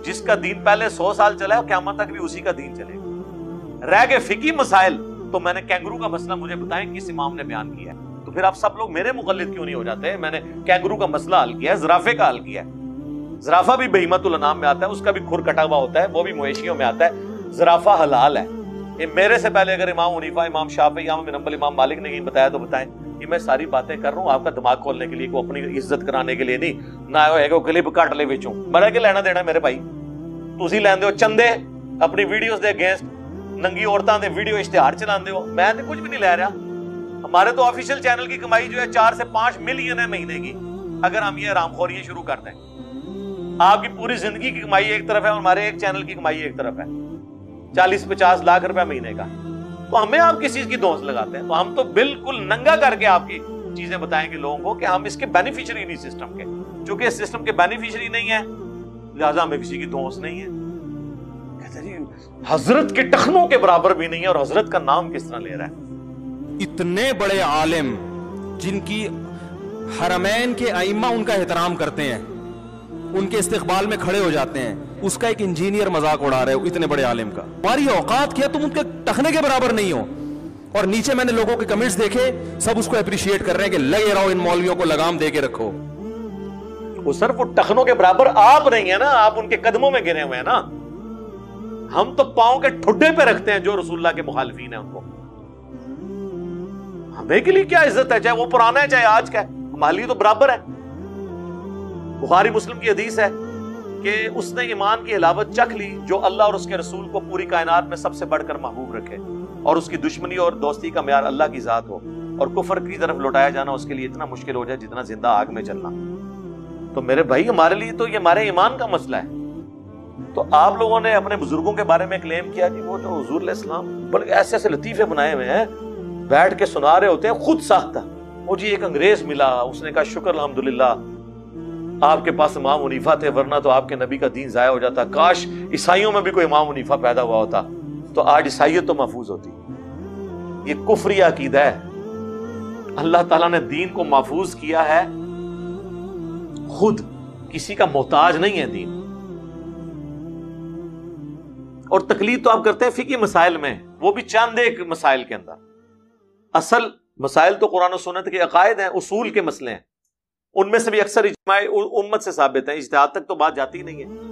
جس کا دین پہلے 100 سال چلا ہے قیامت تک بھی اسی کا دین چلے گا. رہ گئے فقہی مسائل تو میں نے کینگرو کا مسئلہ مجھے بتائیں کس امام نے بیان کیا ہے. تو پھر آپ سب لوگ میرے مقلد کیوں نہیں ہو جاتے؟ میں نے کینگرو کا مسئلہ حل کیا ہے، زرافے کا حل کیا ہے. زرافہ بھی بہیمۃ الانام میں آتا ہے، اس کا بھی کھر کٹا ہوا ہوتا ہے، وہ بھی مویشیوں میں آتا ہے. زرافہ حلال ہے. یہ میرے سے پہلے اگر امام حنیفہ، امام شافعی، امام بن حنبل، امام مالک نے یہ بتایا تو بتائیں. یہ میں ساری باتیں کر رہا ہوں آپ کا دماغ کھولنے کے لیے، کو اپنی عزت کرانے کے لیے نہیں. نہ ہوئے گا کلپ کٹ لے وچوں بڑا کے لینا دینا میرے بھائی. تسی لیندے ہو چندے اپنی ویڈیوز دے اگینسٹ، ننگی عورتاں دے ویڈیو اشتہار چلاندے ہو. میں تو کچھ بھی نہیں لے رہا. ہمارے تو آفیشیل چینل کی کمائی جو ہے 4 سے 5 ملین ہے مہینے کی، اگر ہم یہ حرام خوریاں شروع کر دیں. آپ کی پوری زندگی کی کمائی ایک طرف ہے اور ہمارے ایک چینل کی کمائی ایک طرف ہے، 40-50 لاکھ روپے مہینے کا. تو ہمیں آپ کس چیز کی دھونس لگاتے ہیں؟ تو ہم تو بالکل ننگا کر کے آپ کی چیزیں بتائیں گے لوگوں کو کہ ہم اس کے بینیفیشری نہیں سسٹم کے. چونکہ اس سسٹم کے بینیفیشری نہیں ہے لہٰذا ہمیں کسی کی دھونس نہیں ہے. کہتے جی حضرت کے ٹخنوں کے برابر بھی نہیں ہے، اور حضرت کا نام کس طرح لے رہا ہے. اتنے بڑے عالم جن کی حرمین کے ائمہ ان کا احترام کرتے ہیں، ان کے استقبال میں کھڑے ہو جاتے ہیں، اس کا ایک انجینئر مذاق اڑا رہے ہو اتنے بڑے عالم کا. ہماری اوقات کیا تم ان کے ٹخنے کے برابر نہیں ہو. اور نیچے میں نے لوگوں کے کمنٹس دیکھے، سب اس کو اپریشیٹ کر رہے ہیں کہ لگے رہو ان مولویوں کو لگام دے کے رکھو. وہ صرف وہ ٹخنوں کے برابر آپ نہیں ہیں نا، آپ ان کے قدموں میں گرے ہوئے ہیں نا. ہم تو پاؤں کے ٹھڈے پہ رکھتے ہیں جو رسول اللہ کے مخالفین ہیں ان کو. ہمیں کے لیے کیا عزت ہے، چاہے وہ پرانا ہے چاہے آج کا ہے، ہمارے لیے تو برابر ہے. بخاری مسلم کی حدیث ہے کہ اس نے ایمان کی حلاوت چکھ لی جو اللہ اور اس کے رسول کو پوری کائنات میں سب سے بڑھ کر محبوب رکھے، اور اس کی دشمنی اور دوستی کا معیار اللہ کی ذات ہو، اور کفر کی طرف لوٹایا جانا اس کے لیے اتنا مشکل ہو جائے جتنا زندہ آگ میں چلنا. تو میرے بھائی ہمارے لیے تو یہ ہمارے ایمان کا مسئلہ ہے. تو آپ لوگوں نے اپنے بزرگوں کے بارے میں کلیم کیا جی وہ تو حضور علیہ السلام بلکہ ایسے ایسے لطیفے بنائے ہوئے ہیں، بیٹھ کے سنا رہے ہوتے ہیں خود ساختہ. وہ جی ایک انگریز ملا، اس نے کہا شکر الحمدللہ آپ کے پاس امام حنیفہ تھے ورنہ تو آپ کے نبی کا دین ضائع ہو جاتا. کاش عیسائیوں میں بھی کوئی امام حنیفہ پیدا ہوا ہوتا تو آج عیسائیت تو محفوظ ہوتی. یہ کفری عقیدہ ہے. اللہ تعالیٰ نے دین کو محفوظ کیا ہے، خود کسی کا محتاج نہیں ہے دین. اور تقلید تو آپ کرتے ہیں فقہی مسائل میں، وہ بھی چند ایک مسائل کے اندر. اصل مسائل تو قرآن و سنت کے عقائد ہیں، اصول کے مسئلے ہیں. ان میں سے بھی اکثر اجماع امت سے ثابت ہیں، اجتہاد تک تو بات جاتی نہیں ہے.